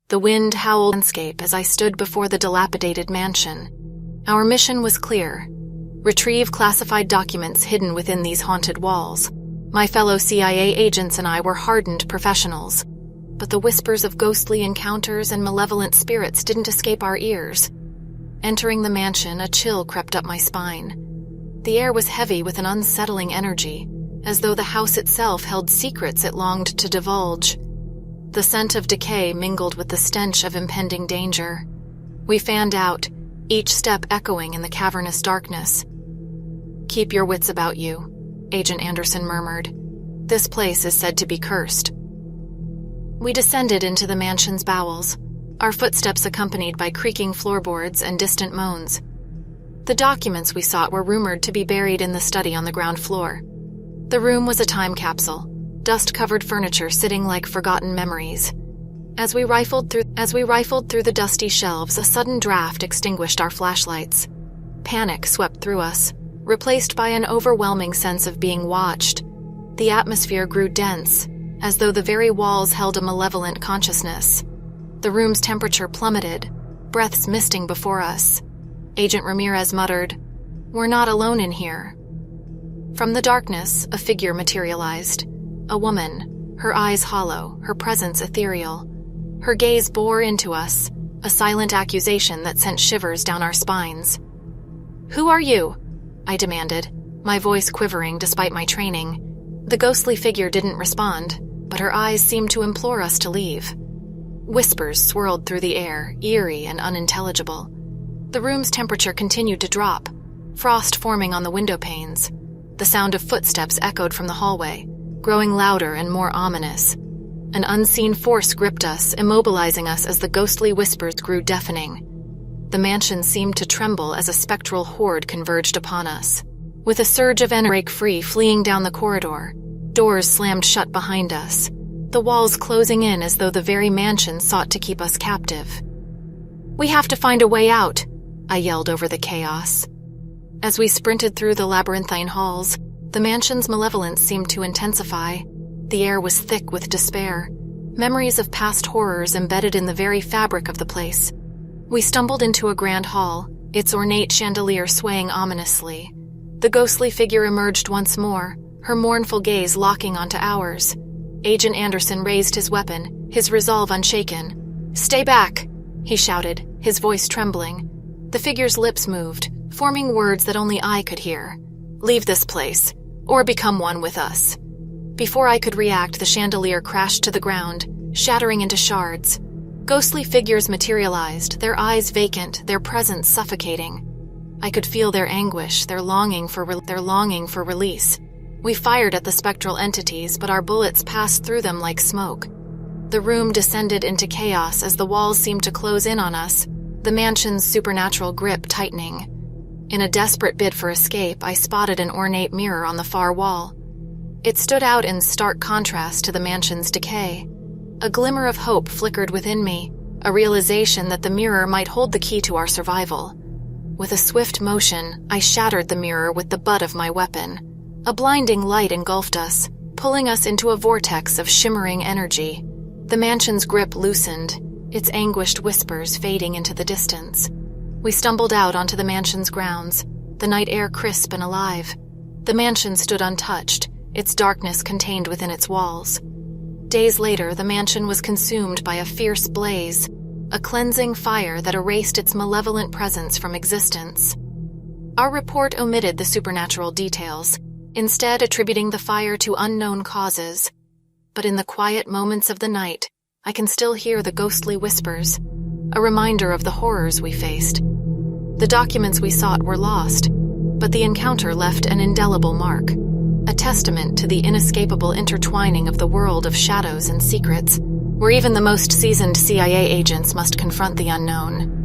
The wind howled landscape as I stood before the dilapidated mansion. Our mission was clear: retrieve classified documents hidden within these haunted walls. My fellow CIA agents and I were hardened professionals, but the whispers of ghostly encounters and malevolent spirits didn't escape our ears. Entering the mansion, a chill crept up my spine. The air was heavy with an unsettling energy, as though the house itself held secrets it longed to divulge. The scent of decay mingled with the stench of impending danger. We fanned out, each step echoing in the cavernous darkness. "Keep your wits about you," Agent Anderson murmured. "This place is said to be cursed." We descended into the mansion's bowels, our footsteps accompanied by creaking floorboards and distant moans. The documents we sought were rumored to be buried in the study on the ground floor. The room was a time capsule, dust-covered furniture sitting like forgotten memories. As we rifled through the dusty shelves, a sudden draft extinguished our flashlights. Panic swept through us, replaced by an overwhelming sense of being watched. The atmosphere grew dense, as though the very walls held a malevolent consciousness. The room's temperature plummeted, breaths misting before us. Agent Ramirez muttered, "We're not alone in here." From the darkness, a figure materialized. A woman, her eyes hollow, her presence ethereal. Her gaze bore into us, a silent accusation that sent shivers down our spines. "Who are you?" I demanded, my voice quivering despite my training. The ghostly figure didn't respond, but her eyes seemed to implore us to leave. Whispers swirled through the air, eerie and unintelligible. The room's temperature continued to drop, frost forming on the window panes. The sound of footsteps echoed from the hallway, growing louder and more ominous. An unseen force gripped us, immobilizing us as the ghostly whispers grew deafening. The mansion seemed to tremble as a spectral horde converged upon us. With a surge of energy, break free, fleeing down the corridor. Doors slammed shut behind us, the walls closing in as though the very mansion sought to keep us captive. "We have to find a way out," I yelled over the chaos. As we sprinted through the labyrinthine halls, the mansion's malevolence seemed to intensify. The air was thick with despair, memories of past horrors embedded in the very fabric of the place. We stumbled into a grand hall, its ornate chandelier swaying ominously. The ghostly figure emerged once more, her mournful gaze locking onto ours. Agent Anderson raised his weapon, his resolve unshaken. "Stay back," he shouted, his voice trembling. The figure's lips moved, forming words that only I could hear. "Leave this place, or become one with us." Before I could react, the chandelier crashed to the ground, shattering into shards. Ghostly figures materialized, their eyes vacant, their presence suffocating. I could feel their anguish, their longing for release. We fired at the spectral entities, but our bullets passed through them like smoke. The room descended into chaos as the walls seemed to close in on us, the mansion's supernatural grip tightening. In a desperate bid for escape, I spotted an ornate mirror on the far wall. It stood out in stark contrast to the mansion's decay. A glimmer of hope flickered within me, a realization that the mirror might hold the key to our survival. With a swift motion, I shattered the mirror with the butt of my weapon. A blinding light engulfed us, pulling us into a vortex of shimmering energy. The mansion's grip loosened, its anguished whispers fading into the distance. We stumbled out onto the mansion's grounds, the night air crisp and alive. The mansion stood untouched, its darkness contained within its walls. Days later, the mansion was consumed by a fierce blaze, a cleansing fire that erased its malevolent presence from existence. Our report omitted the supernatural details, instead attributing the fire to unknown causes. But in the quiet moments of the night, I can still hear the ghostly whispers, a reminder of the horrors we faced. The documents we sought were lost, but the encounter left an indelible mark, a testament to the inescapable intertwining of the world of shadows and secrets, where even the most seasoned CIA agents must confront the unknown.